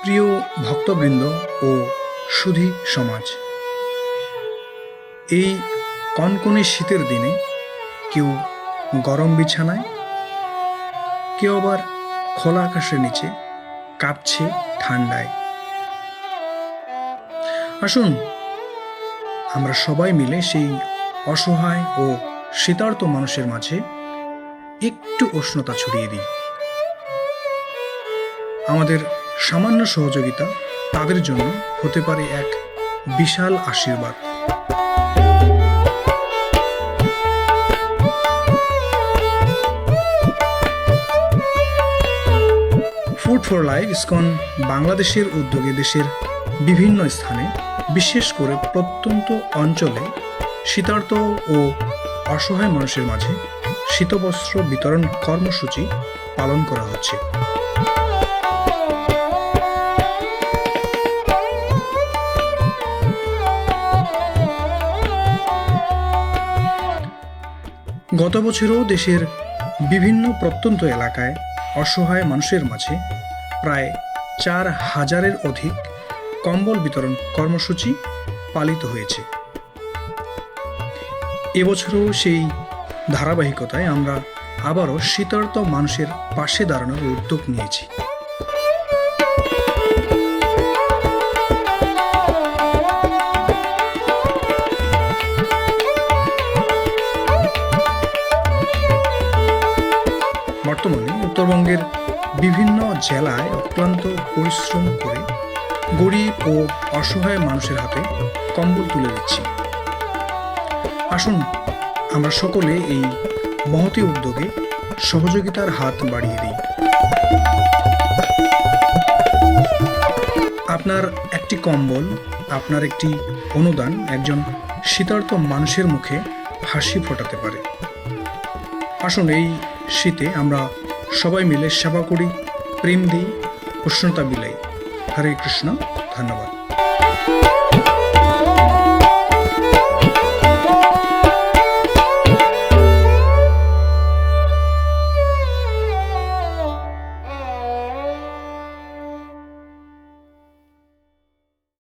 প্রিয় ভক্তবৃন্দ ও সুধী সমাজ, এই কনকনে শীতের দিনে কেউ গরম বিছানায়, কেউ আবার খোলা আকাশের নিচে কাঁপছে ঠান্ডায়। আসুন আমরা সবাই মিলে সেই অসহায় ও শীতার্ত মানুষের মাঝে একটু উষ্ণতা ছড়িয়ে দিই। আমাদের সামান্য সহযোগিতা তাদের জন্য হতে পারে এক বিশাল আশীর্বাদ। ফুড ফর লাইফ ইসকন বাংলাদেশের উদ্যোগে দেশের বিভিন্ন স্থানে, বিশেষ করে প্রত্যন্ত অঞ্চলে শীতার্ত ও অসহায় মানুষের মাঝে শীতবস্ত্র বিতরণ কর্মসূচি পালন করা হচ্ছে। গত বছরও দেশের বিভিন্ন প্রত্যন্ত এলাকায় অসহায় মানুষের মাঝে প্রায় 4,000-এর অধিক কম্বল বিতরণ কর্মসূচি পালিত হয়েছে। এবছরও সেই ধারাবাহিকতায় আমরা আবারও শীতার্ত মানুষের পাশে দাঁড়ানোর উদ্যোগ নিয়েছি। বর্তমানে উত্তরবঙ্গের বিভিন্ন জেলায় অক্লান্ত পরিশ্রম করে গরিব ও অসহায় মানুষের হাতে কম্বল তুলে দিচ্ছি। আসুন আমরা সকলে এই মহতী উদ্যোগে সহযোগিতার হাত বাড়িয়ে দিই। আপনার একটি কম্বল, আপনার একটি অনুদান একজন শীতার্ত মানুষের মুখে হাসি ফোটাতে পারে। আসুন এই শীতে আমরা সবাই মিলে সেবা করি, প্রেম দিই, উষ্ণতা বিলাই। হরে কৃষ্ণ, ধন্যবাদ।